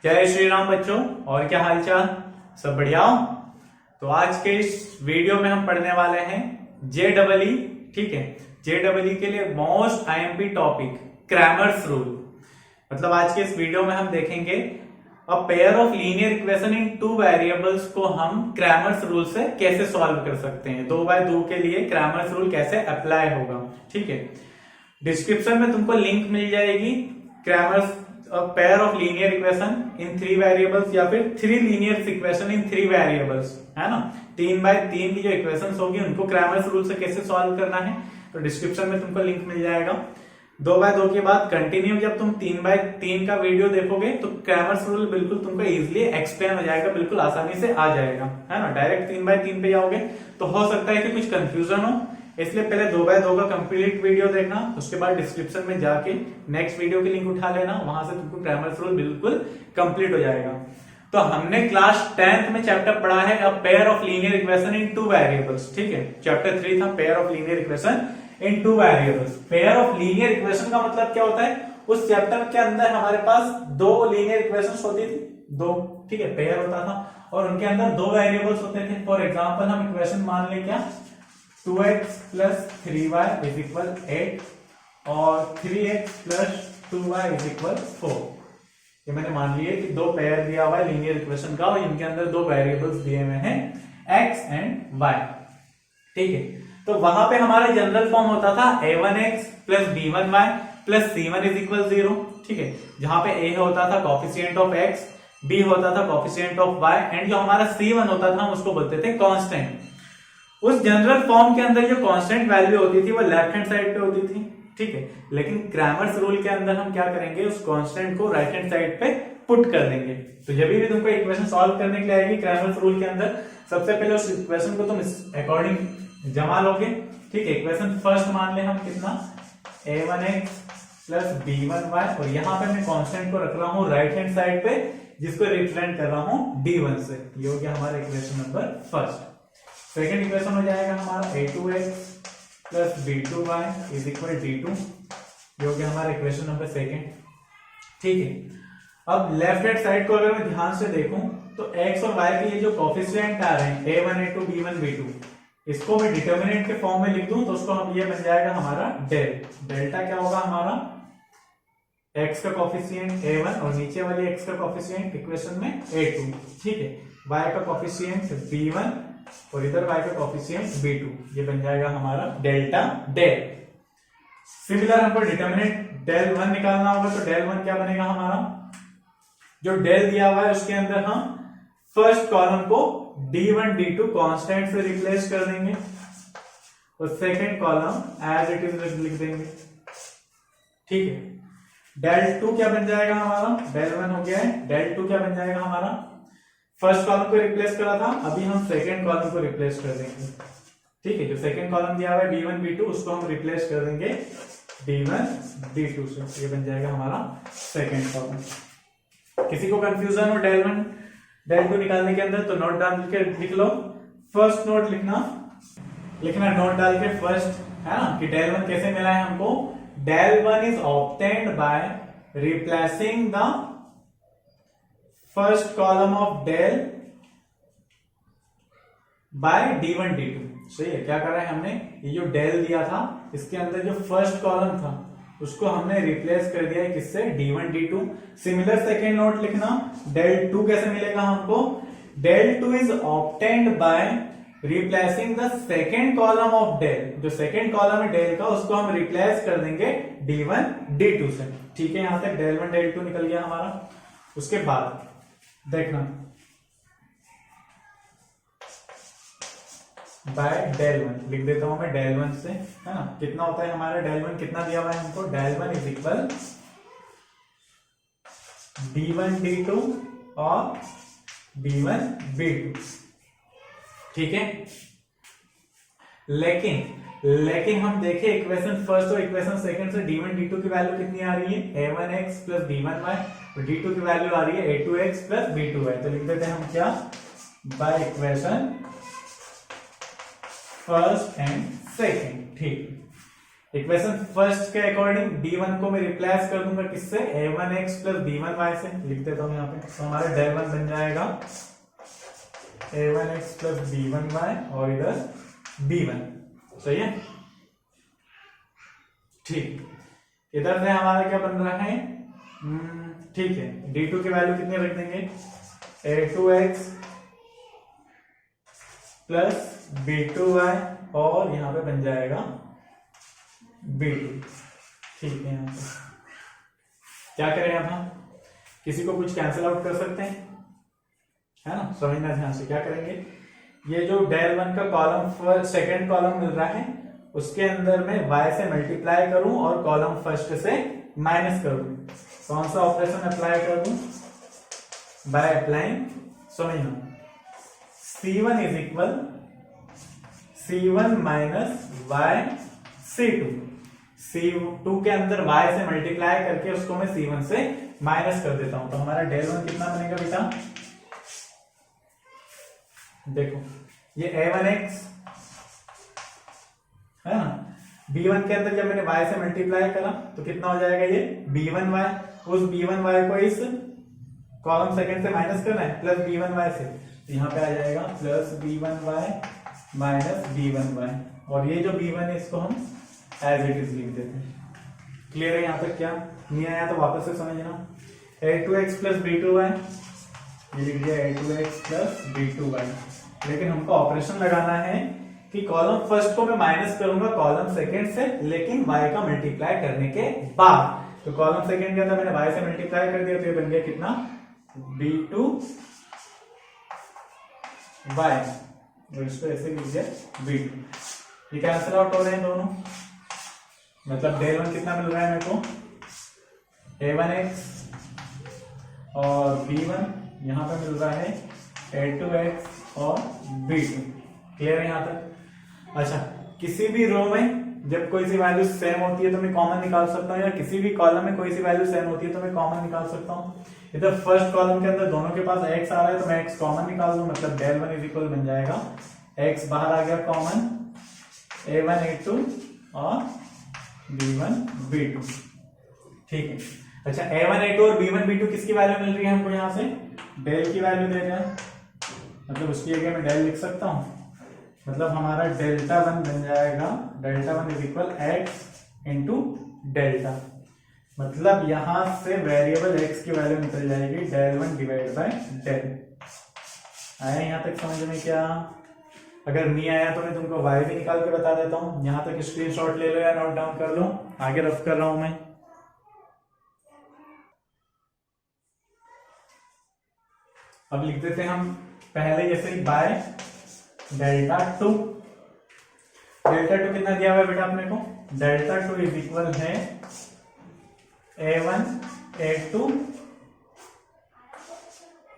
जय श्री राम बच्चों। और क्या हालचाल, सब बढ़िया हो? तो आज के इस वीडियो में हम पढ़ने वाले हैं JEE। ठीक है, JEE के लिए most IMP topic Cramer's rule. मतलब आज के इस वीडियो में हम देखेंगे a pair of linear equation in two variables को हम क्रैमर्स रूल से कैसे सॉल्व कर सकते हैं। 2x2 के लिए क्रैमर्स रूल कैसे अप्लाई होगा। ठीक है, डिस्क्रिप्शन में तुमको लिंक मिल जाएगी Cramer's pair of linear equation in 3 variables या फिर 3 लीनियर इक्वेशन इन 3 वेरिएबल्स, है ना। 3x3 की जो इक्वेशंस होगी उनको क्रैमर्स रूल से कैसे सॉल्व करना है, तो डिस्क्रिप्शन में तुमको लिंक मिल जाएगा। 2x2 के बाद कंटिन्यू जब तुम 3x3 का वीडियो देखोगे तो क्रैमर्स रूल बिल्कुल तुमको इजीली एक्सप्लेन हो जाएगा, बिल्कुल आसानी से आ जाएगा, है ना। डायरेक्ट 3x3 पे जाओगे तो हो सकता है कि कुछ कंफ्यूजन हो, इसलिए पहले 2x2 का कंप्लीट वीडियो देखना, उसके बाद डिस्क्रिप्शन में जाके नेक्स्ट वीडियो की लिंक उठा लेना, वहां से तुमको क्रैमर्स रूल बिल्कुल कंप्लीट हो जाएगा। तो हमने क्लास 10th में चैप्टर पढ़ा है a pair of linear equation in 2 variables. ठीक है, चैप्टर 3 था pair of linear equation in 2 variables. Pair of linear equation का मतलब क्या होता है, उस चैप्टर के अंदर हमारे पास 2 लीनियर इक्वेशंस होती थी, 2। ठीक है, पेयर होता था और उनके अंदर 2 वेरिएबल्स होते थे। फॉर एग्जांपल हम इक्वेशन मान लें क्या, 2x + 3y = 8 और 3x + 2y = 4। ये मैंने मान लिया कि 2 पेयर दिया हुआ है लीनियर इक्वेशन का और इनके अंदर 2 वेरिएबल्स दिए हुए हैं x एंड y। ठीक है, तो वहां पे हमारा जनरल फॉर्म होता था a1x + b1y + c1 = 0। ठीक है, जहां पे a होता था कोएफिशिएंट ऑफ x, b होता था कोएफिशिएंट ऑफ y एंड जो हमारा c1 होता था हम उसको बोलते थे कांस्टेंट। उस जनरल फॉर्म के अंदर जो कांस्टेंट वैल्यू होती थी वो लेफ्ट हैंड साइड पे होती थी। ठीक है, लेकिन क्रैमर्स रूल के अंदर हम क्या करेंगे, उस कांस्टेंट को राइट हैंड साइड पे पुट कर देंगे। तो जब भी तुमको इक्वेशन सॉल्व करने के लिए आएगी क्रैमर्स रूल के अंदर, सबसे पहले उस इक्वेशन को तुम अकॉर्डिंग जमा लोगे। ठीक है, इक्वेशन फर्स्ट मान ले हम कितना, a1x + b1y और यहाँ पे मैं कांस्टेंट को रख रहा हूँ राइट हैंड साइड पे, जिसको रिप्रेजेंट कर रहा हूँ d1 से। ये हो गया हमारा equation number first. Second equation हो जाएगा हमारा a2x + b2y = d2। ये हो गया हमारा इक्वेशन नंबर सेकेंड। ठीक है, अब लेफ्ट हैंड साइड को अगर मैं ध्यान से देखूं तो x और y के ये जो कोएफिशिएंट आ रहे हैं a1 a2 b1 b2, इसको मैं डिटर्मिनेंट के फॉर्म में लिख दूं तो उसको हम ये बन जाएगा हमारा डेल्टा क्या होगा हमारा, x का कोएफिशिएंट a1 और नीचे वाले x का कोएफिशिएंट इक्वेशन में a2। ठीक है, y का कोएफिशिएंट b1 और इधर y का कोएफिशिएंट b2, ये बन जाएगा हमारा डेल्टा डेल। सिमिलर हमको डिटर्मिनेंट डेल 1 निकालना होगा, तो डेल 1 क्या बनेगा हमारा, जो डेल दिया हुआ है उसके अंदर हम फर्स्ट कॉलम को d1 d2 कांस्टेंट से रिप्लेस कर देंगे और second column as it is लिख देंगे। ठीक है, डेल 2 क्या बन जाएगा हमारा, डेल 1 हो गया है, डेल 2 क्या बन जाएगा हमारा, फर्स्ट कॉलम को रिप्लेस करा था, अभी हम सेकंड कॉलम को रिप्लेस कर देंगे। ठीक है, जो सेकंड कॉलम दिया हुआ है b1 b2 उसको हम रिप्लेस कर देंगे d1 d2 से। ये बन जाएगा हमारा सेकंड कॉलम। किसी को कंफ्यूजन हो डेल 1 डेल 2 निकालने के अंदर तो नोट डाल के लिख लो। फर्स्ट नोट लिखना नोट डाल के फर्स्ट, है ना, कि डेल 1 कैसे मिला है हमको, del 1 is obtained by replacing the first column of del by d1 d2। सही है, क्या कर रहा है हमने, ये जो डेल दिया था इसके अंदर जो फर्स्ट कॉलम था उसको हमने रिप्लेस कर दिया है किससे, d1 d2। Similar second note लिखना, डेल 2 कैसे मिलेगा हमको, del 2 is obtained by replacing the second column of del. जो सेकेंड कॉलम है डेल का उसको हम रिप्लेस कर देंगे d1 d2 से। ठीक है, यहां तक डेल 1 डेल 2 निकल गया हमारा। उसके बाद देखना बाय डेल 1 लिख देता हूं मैं डेल 1 से, है ना। कितना होता है हमारा डेल 1, कितना दिया हुआ है हमको, डेल 1 = d1 d2 और d1 b2। ठीक है, लेकिन हम देखें इक्वेशन फर्स्ट और इक्वेशन सेकंड से d1 d2 की वैल्यू कितनी आ रही है, a1x + b1y और d2 की वैल्यू आ रही है a2x + b2y। तो लिख देते हैं हम क्या, by equation first and second. ठीक, इक्वेशन फर्स्ट के अकॉर्डिंग b1 को मैं रिप्लेस कर दूंगा किससे, a1x प्लस b1y से। लिख देता हूं यहाँ पे, तो हमारा del 1 बन जाएगा a1x प्लस b1y और इधर b1। सही है, ठीक। इधर से हमारा क्या बन रहा है, ठीक है, d2 की वैल्यू कितनी रख देंगे, a2x प्लस b2y और यहाँ पे बन जाएगा b2। ठीक है, यहाँ पे क्या करें अब हम, किसी को कुछ कैंसिल आउट कर सकते हैं, है ना। समझना ध्यान से, क्या करेंगे, ये जो del 1 का कॉलम सेकंड कॉलम मिल रहा है उसके अंदर मैं y से मल्टीप्लाई करूं और कॉलम फर्स्ट से माइनस करूं। कौन सा ऑपरेशन अप्लाई कर दूं, बाय अप्लाइंग, समझना, c1 is equal c1 minus y c2। c2 के अंदर y से मल्टीप्लाई करके उसको मैं c1 से माइनस कर देता हूं, तो हमारा del 1 कितना बनेगा बेटा, देखो ये a1x है ना, b1 के अंदर जब मैंने y से मल्टीप्लाई करा तो कितना हो जाएगा ये b1y, उस b1y को इस कॉलम सेकंड से माइनस करना है प्लस b1y से, तो यहाँ पे आ जाएगा प्लस b1y माइनस b1y, और ये जो b1 है इसको हम एज इट इज लिख देते हैं। क्लियर है, यहाँ तक क्या नहीं आया तो वापस से समझना, a2x प्लस b2y, ये लिख दिया a2x प्लस b2y, लेकिन हमको ऑपरेशन लगाना है कि कॉलम फर्स्ट को मैं माइनस करूंगा कॉलम सेकंड से, लेकिन y का मल्टीप्लाई करने के बाद। तो कॉलम सेकंड के अंदर मैंने y से मल्टीप्लाई कर दिया तो ये बन गया कितना, b2y, और इसको ऐसे लिख दिया b2। ये कैंसिल आउट हो रहे हैं दोनों, मतलब del 1 कितना मिल रहा है मेरे को, a1x और b1 यहाँ पे मिल रहा है a2x और b2। क्लियर है यहाँ तक। अच्छा, किसी भी रो में जब कोई सी वैल्यू सेम होती है तो मैं कॉमन निकाल सकता हूँ, या किसी भी कॉलम में कोई सी वैल्यू सेम होती है तो मैं कॉमन निकाल सकता हूँ। इधर फर्स्ट कॉलम के अंदर दोनों के पास x आ रहा है तो मैं x कॉमन निकाल दूं, मतलब del 1 इज इक्वल बन जाएगा x बाहर आ गया कॉमन, a1 a2 और b1 b2। ठीक है, अच्छा a1 a2 और b1 b2 किसकी वैल्यू मिल रही है हमको, यहाँ से del की वैल्यू दे रहे हैं, मतलब उसकी जगह मैं del लिख सकता हूँ, मतलब हमारा डेल्टा 1 बन जाएगा, delta 1 is equal x into delta, मतलब यहां से वेरिएबल x की वैल्यू निकल जाएगी del 1 डिवाइड बाय del। आया यहां तक समझ में क्या, अगर नहीं आया तो मैं तुमको y भी निकाल के बता देता हूं, यहां तक स्क्रीनशॉट ले लो या नोट डाउन कर लो, आगे रफ कर रहा हूं मैं। अब लिख देते हैं हम पहले जैसे ही बाय डेल्टा 2। डेल्टा 2 कितना दिया हुआ है बेटा अपने को, डेल्टा 2 इज इक्वल है a1 a2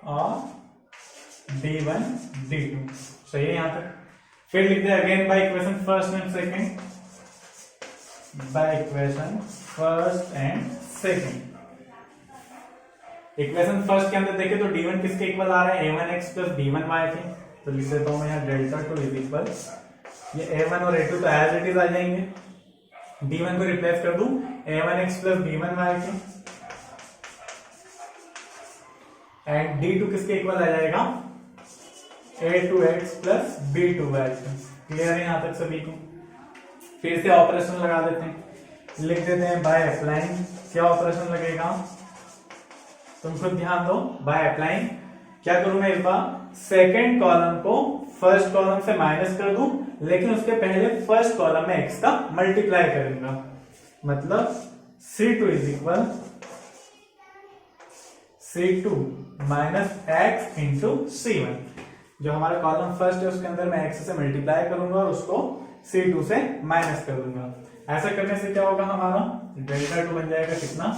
और d1 d2। सही है यहां तक। फिर लिखते हैं again by equation first and second, by equation first and second. Equation first के अंदर देखें तो d1 किसके इक्वल आ रहा है, a1x प्लस b1y के, तो लिख देता हूं मैं यहाँ डेल्टा 2 इज इक्वल, ये a1 और a2 तो एज इट इज आ जाएंगे, d1 को रिप्लेस कर दूं a1x प्लस b1y के, एंड d2 किसके इक्वल आ जाएगा, a2x प्लस b2y के। क्लियर है यहां तक सभी को। फिर से ऑपरेशन लगा देते हैं, लिख देते हैं बाय अप्लाइंग। क्या ऑपरेशन लगेगा, तुम खुद ध्यान दो, बाय अप्लाइंग क्या करूं मैं, इस बार सेकेंड कॉलम को फर्स्ट कॉलम से माइनस कर दूं, लेकिन उसके पहले फर्स्ट कॉलम में x का मल्टीप्लाई करूंगा, मतलब c2 is equal c2 minus x into c1। जो हमारा कॉलम फर्स्ट है उसके अंदर मैं x से मल्टीप्लाई करूंगा और उसको c2 से माइनस कर दूंगा। ऐसा करने से क्या होगा, हमारा डेल्टा 2 बन जाएगा कितना,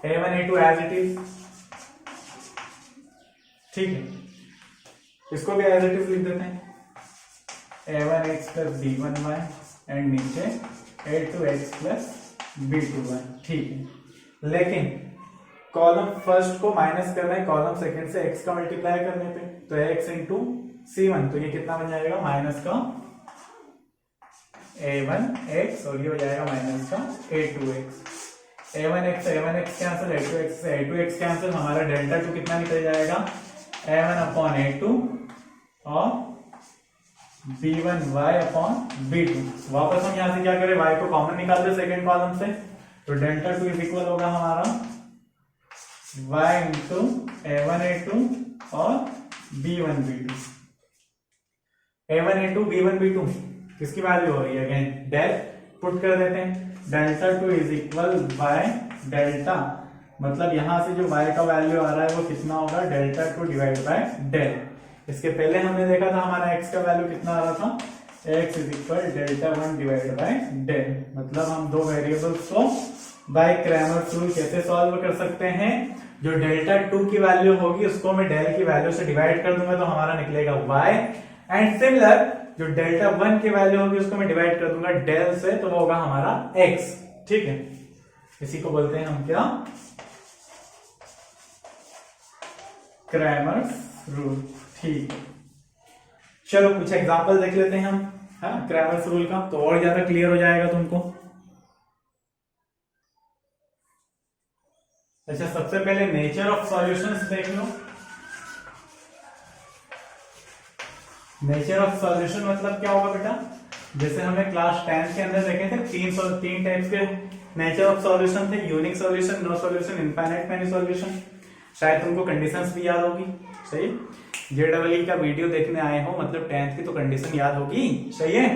a1 a2 as it is. ठीक है, इसको भी एज इट इज लिख देते हैं, a1x प्लस b1y एंड नीचे a2x प्लस b2y। ठीक है, लेकिन कॉलम फर्स्ट को माइनस करना है कॉलम सेकंड से x का मल्टीप्लाई करने पे, तो x इंटू C1, तो ये कितना बन जाएगा माइनस का A1x और ये हो जाएगा माइनस का A2x। A1x cancel, A2x cancel, हमारा डेल्टा टू कितना निकल जाएगा A1 अपॉन A2 और B1y अपॉन B2। वापस हम यहां से क्या करें, y को कॉमन निकाल दे सेकेंड कॉलम से, तो डेल्टा टू इज इक्वल होगा हमारा y इंटू A1 A2 और B1 B2। A1 A2 B1 B2 किसकी वैल्यू हो रही है, अगेन डेल पुट कर देते हैं, delta two is equal by delta, मतलब यहां से जो y का वैल्यू आ रहा है वो कितना होगा, delta two divide by del. इसके पहले हमने देखा था हमारा x का वैल्यू कितना आ रहा था, x is equal delta one divide by del. मतलब हम दो वेरिएबल्स को बाय क्रैमर्स रूल कैसे सॉल्व कर सकते हैं, जो डेल्टा टू की वैल्यू होगी उसको मैं डेल की वैल्यू से डिवाइड कर दूंगा तो हमारा निकलेगा y, एंड सिमिलर जो डेल्टा वन की वैल्यू होगी उसको मैं डिवाइड कर दूंगा डेल से तो वो होगा हमारा x। ठीक है, इसी को बोलते हैं हम क्या, क्रैमर्स रूल। ठीक है, चलो कुछ एग्जांपल देख लेते हैं हम, है ना, क्रैमर्स रूल का, तो और ज्यादा क्लियर हो जाएगा तुमको। अच्छा, सबसे पहले नेचर ऑफ सॉल्यूशंस देख लो। नेचर ऑफ सॉल्यूशन मतलब क्या होगा बेटा, जैसे हमने क्लास 10 के अंदर देखे थे तीन टाइप्स के नेचर ऑफ सॉल्यूशन थे, unique solution, no solution, infinite many solution. शायद तुमको कंडीशंस भी याद होगी, सही। JEE का वीडियो देखने आए हो मतलब 10th की तो कंडीशन याद होगी, सही है।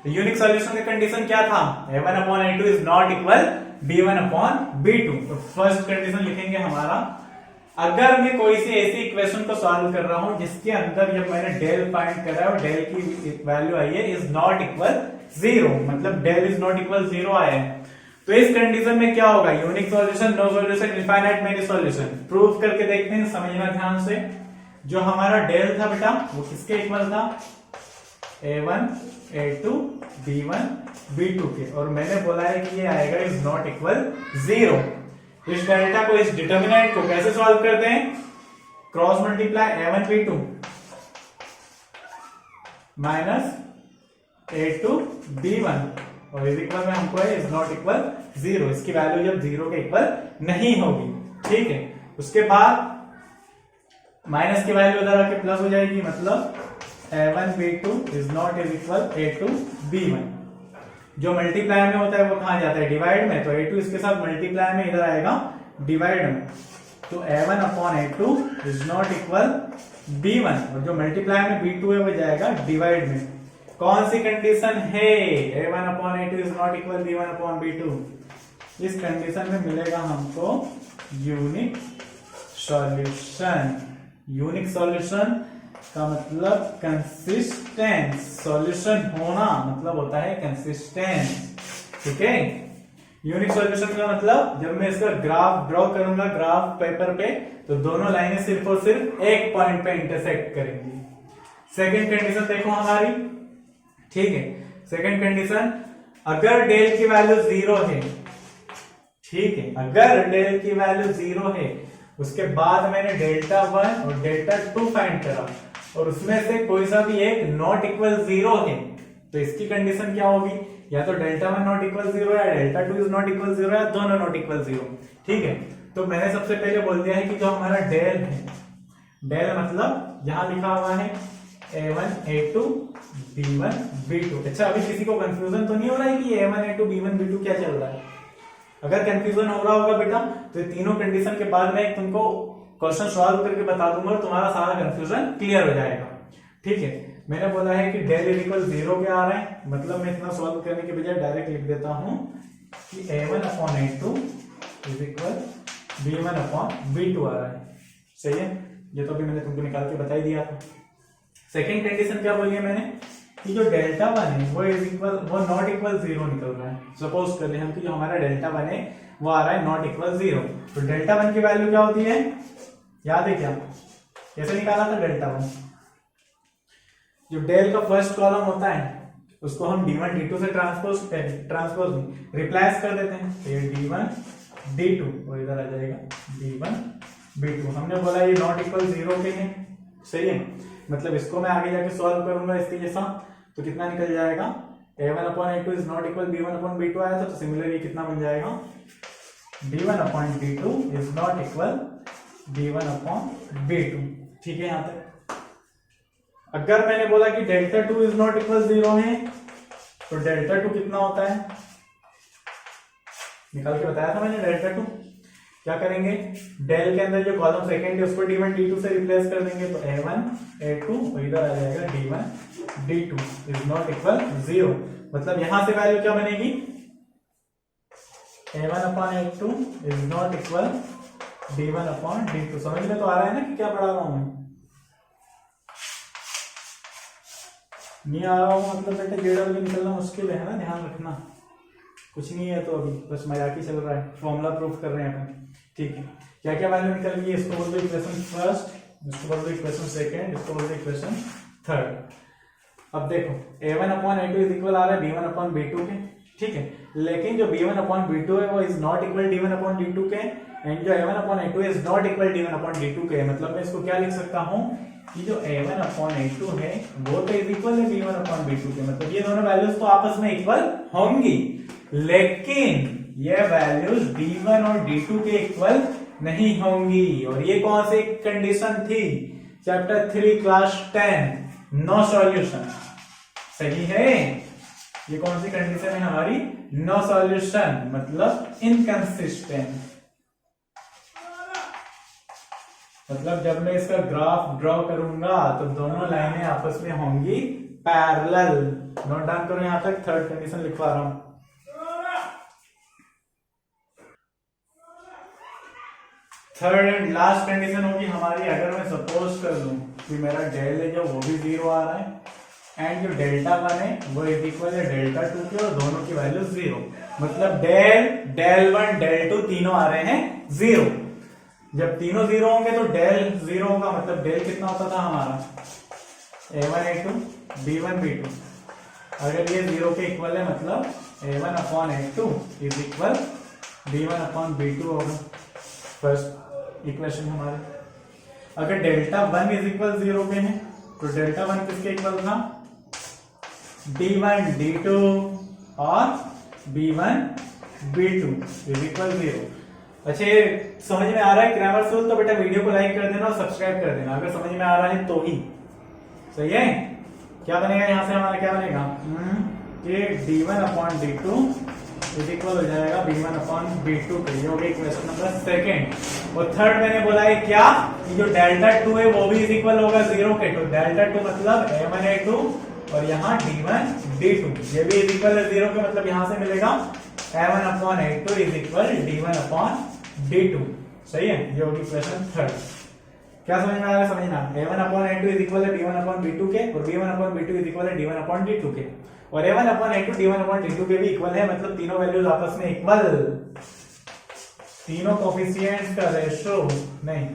तो यूनिक सॉल्यूशन का कंडीशन क्या था, A1 upon A2 is not equal B1 upon B2। तो फर्स्ट कंडीशन लिखेंगे हमारा, अगर मैं कोई सी ऐसी इक्वेशन को सॉल्व कर रहा हूं जिसके अंदर जब मैंने डेल फाइंड करा और डेल की वैल्यू आई है इज नॉट इक्वल 0, मतलब डेल इज नॉट इक्वल 0 आया है, तो इस कंडीशन में क्या होगा, unique solution, no solution, infinite many solution. Prove करके देखते हैं, समझना ध्यान से। जो हमारा डेल था बेटा वो किसके इक्वल था, A1 A2 B1 B2 के, और मैंने बोला है कि ये आएगा इज नॉट इक्वल 0। इस डेल्टा को, इस डिटर्मिनेंट को कैसे सॉल्व करते हैं, cross multiply A1 B2 minus A2 B1 और इज इक्वल में हमको है इज नॉट इक्वल 0। इसकी वैल्यू जब 0 के इक्वल नहीं होगी, ठीक है। उसके बाद माइनस की वैल्यू उधर आके प्लस हो जाएगी, मतलब A1 B2 is not is equal A2 B1। जो मल्टीप्लाई में होता है वो कहां जाता है, डिवाइड में, तो A2 इसके साथ मल्टीप्लाई में इधर आएगा डिवाइड में, तो A1 upon A2 is not equal B1, और जो मल्टीप्लाई में B2 है वो जाएगा डिवाइड में। कौन सी कंडीशन है, A1 upon A2 is not equal B1 upon B2। इस कंडीशन में मिलेगा हमको यूनिक सॉल्यूशन। यूनिक सॉल्यूशन का मतलब कंसिस्टेंट, सॉल्यूशन होना मतलब होता है कंसिस्टेंट, ठीक है। यूनिक सॉल्यूशन का मतलब जब मैं इसका ग्राफ ड्रॉ करूंगा ग्राफ पेपर पे, तो दोनों लाइनें सिर्फ और सिर्फ एक पॉइंट पे इंटरसेक्ट करेंगी। सेकंड कंडीशन देखो हमारी, ठीक है। सेकंड कंडीशन, अगर डेल की वैल्यू 0 है, ठीक है, अगर डेल की वैल्यू 0 है, उसके बाद मैंने डेल्टा 1 और डेल्टा 2 फाइंड करा और उसमें से कोई सा भी एक नॉट इक्वल 0 है, तो इसकी कंडीशन क्या होगी, या तो डेल्टा 1 नॉट इक्वल 0 या डेल्टा 2 इज नॉट इक्वल 0 या दोनों नॉट इक्वल 0, ठीक है। तो मैंने सबसे पहले बोल दिया है कि जो हमारा डेल है, डेल मतलब यहां लिखा हुआ है A1 A2 B1 B2। अच्छा, अभी किसी को कंफ्यूजन तो नहीं हो रहा है कि A1 A2 B1 B2 क्या चल रहा है? अगर कंफ्यूजन हो रहा होगा बेटा तो ये तीनों कंडीशन के बाद मैं तुमको क्वेश्चन सॉल्व करके बता दूंगा और तुम्हारा सारा कंफ्यूजन क्लियर हो जाएगा, ठीक है। मैंने बोला है कि डेल इज इक्वल 0 क्या आ रहा है, मतलब मैं इतना सॉल्व करने के बजाय डायरेक्ट लिख देता हूं कि A1 upon A2 is equal B1 upon B2 आ रहा है, सही है। ये तो अभी मैंने तुमको निकाल के बता ही दिया था। सेकेंड कंडीशन क्या बोली है मैंने, कि जो डेल्टा 1 है वो इज इक्वल, वो नॉट इक्वल 0 निकल रहा है। सपोज कर ले हम कि जो हमारा डेल्टा 1 है वो आ रहा है नॉट इक्वल 0, तो डेल्टा 1 की वैल्यू क्या होती है, याद है क्या, कैसे निकाला था डेल्टा 1? जो डेल का फर्स्ट कॉलम होता है उसको हम D1 D2 से ट्रांसपोज रिप्लेस कर देते हैं, तो ये D1 D2 और इधर आ जाएगा D1 B2। हमने बोला ये नॉट इक्वल 0 के हैं, सही है। मतलब इसको मैं आगे जाके सॉल्व करूंगा इसके जैसा, तो कितना निकल जाएगा, a1 upon a2 is not equal b1 upon b2 आया था, तो सिमिलरली कितना बन जाएगा, b1 upon b2 is not equal b1 upon b2। ठीक है, यहां तक। अगर मैंने बोला कि डेल्टा 2 इज नॉट इक्वल 0 है, तो डेल्टा 2 कितना होता है, निकाल के बताया था मैंने। डेल्टा 2 क्या करेंगे, डेल के अंदर जो कॉलम सेकंड है उसको d1 d2 से रिप्लेस कर देंगे, तो a1 a2 और इधर आ जाएगा d1 d2 is not equal 0। मतलब यहां से वैल्यू क्या बनेगी, a1 upon a2 is not equal d1 upon d2। समझ में तो आ रहा है ना कि क्या पढ़ा रहा हूं मैं, नहीं आ रहा हूं मतलब बेटा जेडब्ल्यू निकलना मुश्किल है ना, ध्यान रखना। कुछ नहीं है तो अभी बस मजाक ही चल रहा है, फॉर्मूला प्रूफ कर रहे हैं अपन। ठीक है, क्या क्या वैल्यू निकल गई, इसको बोल दो इक्वेशन फर्स्ट, इसको बोल दो इक्वेशन सेकंड, इसको बोल दो इक्वेशन थर्ड। अब देखो a1 upon a2 is equal आ रहा है b1 अपॉन b2 के। ठीक है, लेकिन जो b1 अपॉन b2 है वो is not equal d1 upon d2 के, एंड जो a1 upon a2 is not equal d1 upon d2 के। मतलब मैं इसको क्या लिख सकता हूं कि जो a1 अपॉन a2 है वो तो इज इक्वल है b1 अपॉन b2 के। मतलब ये दोनों वैल्यूज तो आपस में इक्वल होंगी, लेकिन ये वैल्यूज d1 और d2 के इक्वल नहीं होंगी। और ये कौन सी कंडीशन थी, चैप्टर 3 क्लास 10 नो सॉल्यूशन। सही है, ये कौन सी कंडीशन है हमारी, नो सॉल्यूशन मतलब इनकंसिस्टेंट। मतलब जब मैं इसका ग्राफ ड्रॉ करूंगा तो दोनों लाइनें आपस में होंगी पैरेलल। नोट डाउन करो, यहां तक थर्ड कंडीशन लिखवा रहा हूं। थर्ड एंड लास्ट कंडीशन होगी हमारी, अगर मैं सपोज कर लूं कि मेरा डेल है जो वो भी 0 आ रहा है एंड जो डेल्टा 1 है वो इज इक्वल है डेल्टा 2 के, और दोनों की वैल्यू 0। मतलब डेल 1 डेल 2 तीनों आ रहे हैं 0। जब तीनों 0 होंगे तो डेल 0 होगा, मतलब डेल कितना होता था हमारा, a1 a2 b1 b2। अगर ये 0 के इक्वल है मतलब a1 upon a2 is equal b1 upon b2 होगा, फर्स्ट इक्वेशन हमारे। अगर डेल्टा 1 इज इक्वल 0 पे है तो डेल्टा 1 किसके इक्वल था, d1 d2 और b1 b2 इज इक्वल 0। अच्छा, ये समझ में आ रहा है ग्रामर रूल, तो बेटा वीडियो को लाइक कर देना और सब्सक्राइब कर देना अगर समझ में आ रहा है तो ही। सही है, क्या बनेगा यहां से हमारा, क्या बनेगा, ये d1 upon d2 is equal हो जाएगा b1 अपॉन b2 पे। ये हो गई क्वेश्चन नंबर सेकंड। और थर्ड मैंने बोला है क्या, कि जो डेल्टा 2 है वो भी इज इक्वल होगा 0 के, तो डेल्टा 2 मतलब a1 a2 और यहाँ d1 d2 ये भी इज इक्वल है 0 के। मतलब यहां से मिलेगा a1 upon a2 is equal d1 upon d2। सही है, ये होगी क्वेश्चन थर्ड। क्या समझ में आ रहा है, समझना, a1 upon a2 is equal है b1 अपॉन b2 के, और b1 upon b2 is equal है d1 अपॉन d2 के, और a1 upon a2 d1 upon d2 के भी इक्वल है। मतलब तीनों वैल्यूज आपस में इक्वल, तीनों कोफिशिएंट्स का रेशो नहीं,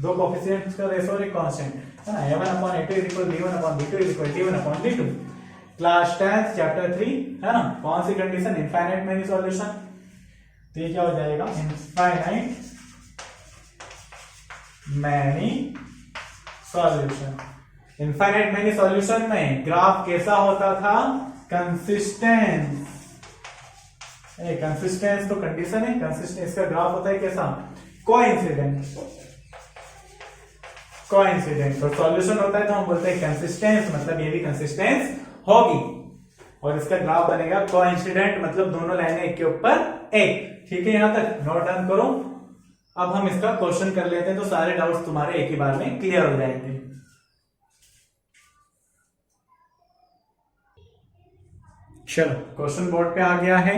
दो कोफिशिएंट्स का रेशो और एक कांस्टेंट है ना। a1 upon a2 is equal d1 upon d2 is equal d1 upon d2। Class 10 chapter 3 है ना। कौन सी कंडीशन, इनफाइनाइट मेनी सॉल्यूशन। तो ये क्या हो जाएगा, infinite many solution. Infinite many solution में ग्राफ कैसा होता था, कंसिस्टेंस। कंसिस्टेंस तो कंडीशन है, कंसिस्टेंस का ग्राफ होता है कैसा, कोइंसिडेंट। कोइंसिडेंट और सॉल्यूशन होता है तो हम बोलते हैं कंसिस्टेंस, मतलब ये भी कंसिस्टेंस होगी। और इसका ग्राफ बनेगा कोइंसिडेंट, मतलब दोनों लाइनें एक के ऊपर एक। ठीक है, यहां तक नोट डाउन करो। अब हम इसका क्वेश्चन कर लेते हैं तो सारे डाउट्स तुम्हारे एक ही बार में क्लियर हो जाएंगे। चलो, क्वेश्चन बोर्ड पे आ गया है।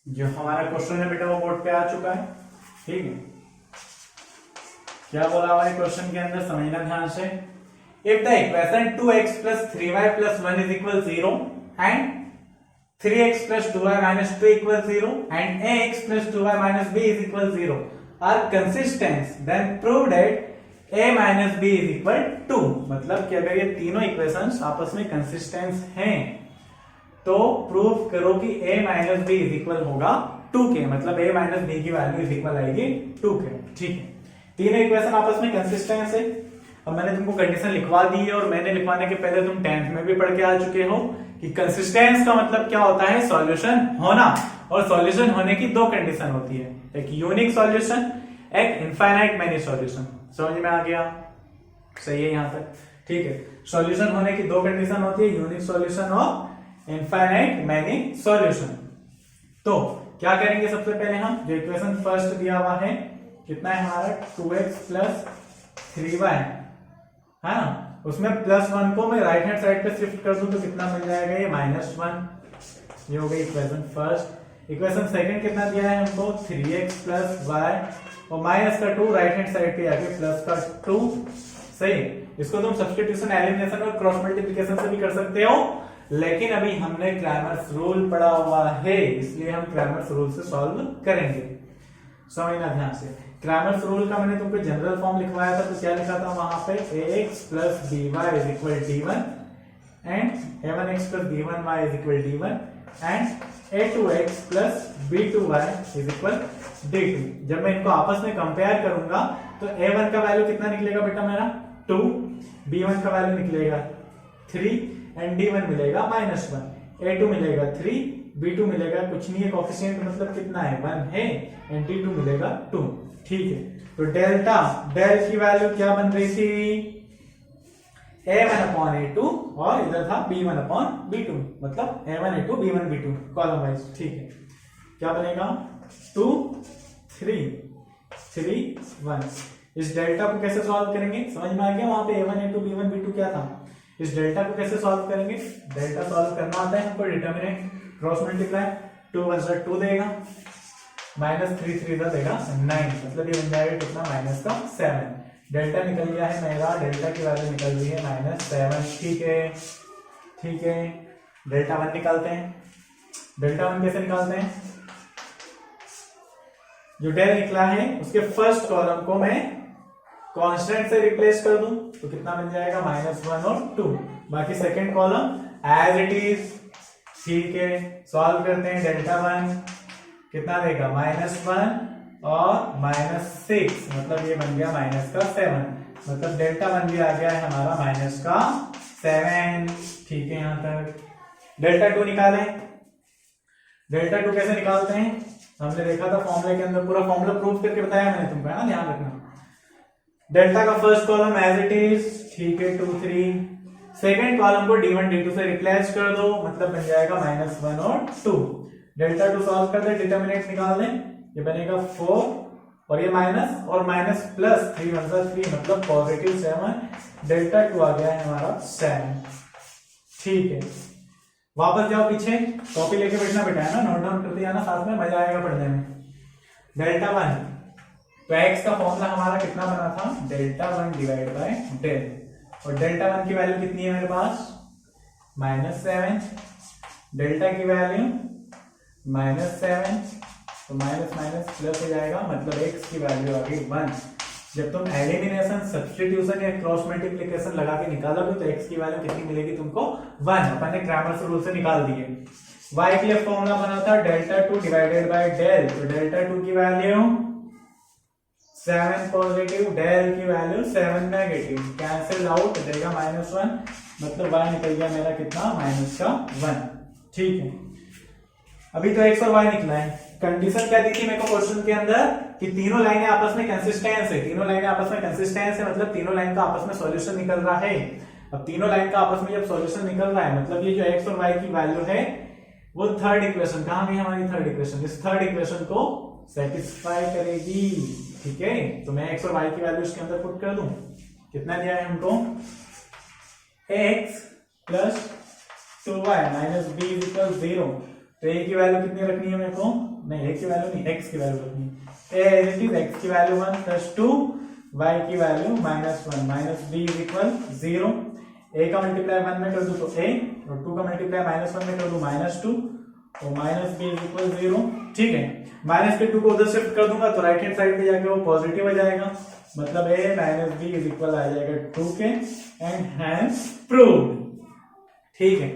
जो हमारा क्वेश्चन है बेटा वो बोर्ड पे आ चुका है। ठीक है, क्या बोला हुआ है क्वेश्चन के अंदर, समझना ध्यान से। If the equation 2x plus 3y plus 1 is equal 0 and 3x plus 2y minus 2 equals 0 and ax plus 2y minus b is equal 0 are consistent, then prove that a minus b is equal to। मतलब कि अगर ये तीनों equations आपस में consistent हैं तो prove करो कि a minus B is equal होगा 2 के। मतलब a माइनस बी की वैल्यू इज इक्वल आएगी 2 के। ठीक है, तीनों इक्वेशन आपस में कंसिस्टेंट है। अब मैंने तुमको कंडीशन लिखवा दी है और मैंने लिखवाने के पहले तुम 10th में भी पढ़ के आ चुके हो कि कंसिस्टेंस का मतलब क्या होता है, सॉल्यूशन होना। और सॉल्यूशन होने की दो कंडीशन होती है, एक यूनिक सॉल्यूशन, एक इनफाइनाइट मैनी सॉल्यूशन। समझ में आ गया? सही है यहां तक? ठीक है। सॉल्यूशन होने की दो कंडीशन होती है, यूनिक सॉल्यूशन और इनफाइनाइट मैनी सॉल्यूशन। तो क्या करेंगे, सबसे पहले हम जो इक्वेशन फर्स्ट दिया हुआ है कितना है हमारा 2x प्लस 3y है ना, उसमें +1 को मैं राइट हैंड साइड पे शिफ्ट कर दूं तो कितना मिल जाएगा, ये -1। ये हो गई इक्वेशन फर्स्ट। इक्वेशन सेकंड कितना दिया है हमको 3x प्लस वाई और माइनस का 2 राइट हैंड साइड पे आके प्लस का 2। सही है। इसको तुम सब्स्टिट्यूशन, एलिमिनेशन और क्रॉस मल्टीप्लिकेशन से भी कर सकते हो, लेकिन अभी हमने क्रैमर्स रूल पढ़ा हुआ है इसलिए हम क्रैमर्स रूल से सॉल्व करेंगे। समझना ध्यान से। क्रैमर्स रूल का मैंने तुमको जनरल फॉर्म लिखवाया था, तो क्या लिखा था वहां पे, ax plus b_y is equal d1 and a1x plus b1y is equal d1 and a2x plus b2y is equal d2। जब मैं इनको आपस में कंपेयर करूंगा तो a1 का वैल्यू कितना निकलेगा बेटा मेरा 2, b1 का वैल्यू निकलेगा 3 एंड d1 मिलेगा -1, a2 मिलेगा 3, b2 मिलेगा कुछ नहीं है, कोफिशिएंट मतलब कितना है 1 है, एंड d2 मिलेगा 2। ठीक है। तो डेल्टा, डेल की वैल्यू क्या बन रही थी, a1/a2 और इधर था b1/b2, मतलब a1 a2 b1 b2 column wise. ठीक है। क्या बनेगा 2 3 3 1। इस डेल्टा को कैसे सॉल्व करेंगे, समझ में आ गया? वहां पे a1 a2 b1 b2 क्या था। इस डेल्टा को कैसे सॉल्व करेंगे, डेल्टा सॉल्व करना आता है हमको, डिटर्मिनेंट क्रॉस मल्टीप्लाई, 2 1 से 2 देगा, -3 3 देगा 9, मतलब ये बन जाएगा कितना -7। डेल्टा निकल गया है मेरा, डेल्टा की वैल्यू निकल रही है -7। ठीक है, ठीक है। डेल्टा 1 निकालते हैं। डेल्टा 1 कैसे निकालते हैं, जो डेल निकला है उसके फर्स्ट कॉलम को मैं कांस्टेंट से रिप्लेस कर दूं तो कितना मिल जाएगा -1 और 2। बाकी second column as it is. ठीक है, सॉल्व करते हैं। डेल्टा 1 कितना देगा -1 और -6, मतलब ये बन गया -7, मतलब डेल्टा 1 भी आ गया है हमारा -7। ठीक है यहां तक। डेल्टा 2 निकालें। डेल्टा 2 कैसे निकालते हैं, हमने देखा था फॉर्मूले के अंदर, पूरा फॉर्मूला प्रूव करके बताया मैंने तुमको, है ना, ध्यान रखना। डेल्टा का first column as it is, ठीक है 2 3। सेकंड कॉलम को d1 d2 से रिप्लेस कर दो, मतलब बन जाएगा -1 और 2। डेल्टा 2 सॉल्व कर दे, डिटर्मिनेंट निकाल दें, ये बनेगा 4 और ये माइनस और माइनस प्लस 3 1 3, मतलब +7। डेल्टा 2 आ गया है हमारा 7। ठीक है, वापस जाओ पीछे, कॉपी लेके बैठना बेटा, है ना, नोट डाउन करते जाना, साथ में मजा आएगा पढ़ने में। डेल्टा 1, तो x का फॉर्मूला हमारा कितना बना था, डेल्टा 1 डिवाइड बाय डेल, और डेल्टा 1 की वैल्यू कितनी है मेरे पास -7, डेल्टा की वैल्यू -7, तो माइनस माइनस प्लस हो जाएगा, मतलब x की वैल्यू आ गई 1। जब तुम एलिमिनेशन, सब्स्टिट्यूशन या क्रॉस मल्टीप्लिकेशन लगा के निकालोगे तो x की वैल्यू कितनी मिलेगी तुमको 1। अपन ने क्रैमर्स रूल से निकाल दिए। y के लिए फॉर्मूला बना था डेल्टा 2 डिवाइडेड बाय डेल, तो डेल्टा 2 की वैल्यू 7 पॉजिटिव, डेल की वैल्यू 7 नेगेटिव, कैंसिल आउट देगा -1, मतलब y निकल गया मेरा कितना -1। ठीक है, अभी तो x और y निकला है। कंडीशन क्या दी थी मेरे को क्वेश्चन के अंदर कि तीनों लाइनें आपस में कंसिस्टेंस है, तीनों लाइनें आपस में कंसिस्टेंस है, मतलब तीनों लाइन का आपस में सॉल्यूशन निकल रहा है। अब तीनों लाइन का आपस में जब सॉल्यूशन निकल रहा है, मतलब ये जो x और y की वैल्यू है वो थर्ड इक्वेशन, कहां गई हमारी थर्ड इक्वेशन, इस थर्ड इक्वेशन को सेटिस्फाई करेगी। ठीक है, तो मैं x और y की वैल्यू इसके अंदर पुट कर दूं, कितना दिया है हमको, x plus 2y minus b equal 0, तो a की वैल्यू कितनी रखनी है मेरे को, नहीं a की वैल्यू नहीं, x की वैल्यू रखनी है। a इज इट x की वैल्यू 1 प्लस 2, y की value -1 minus b equal 0। a का मल्टीप्लाई 1 में कर दूं तो a, और 2 का मल्टीप्लाई -1 में कर दूं -2, और माइनस b इक्वल 0। ठीक है, माइनस के 2 को उधर शिफ्ट कर दूंगा तो राइट हैंड साइड पे जाके वो पॉजिटिव हो जाएगा, मतलब a minus b is equal आ जाएगा 2 के, एंड हैंस प्रूव्ड। ठीक है,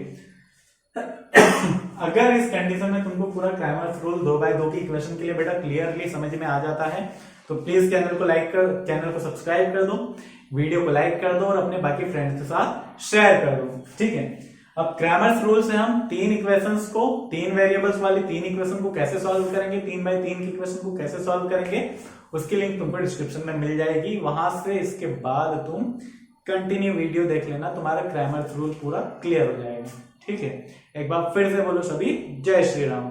अगर इस कंडीशन में तुमको पूरा क्रैमर्स रूल 2/2 की इक्वेशन के लिए बेटा क्लियरली समझ में आ जाता है तो प्लीज चैनल को सब्सक्राइब कर दो, वीडियो को लाइक कर दो और अपने बाकी फ्रेंड्स के साथ शेयर कर दो। ठीक है, अब क्रैमर्स रूल से हम 3 इक्वेशंस को, 3 वेरिएबल्स वाली 3 इक्वेशन को कैसे सॉल्व करेंगे, 3x3 की इक्वेशन को कैसे सॉल्व करेंगे, उसकी लिंक तुमको डिस्क्रिप्शन में मिल जाएगी। वहां से इसके बाद तुम कंटिन्यू वीडियो देख लेना, तुम्हारा क्रैमर्स रूल पूरा क्लियर हो जाएगा। ठीक है, एक बार फिर से बोलो सभी, जय श्री राम।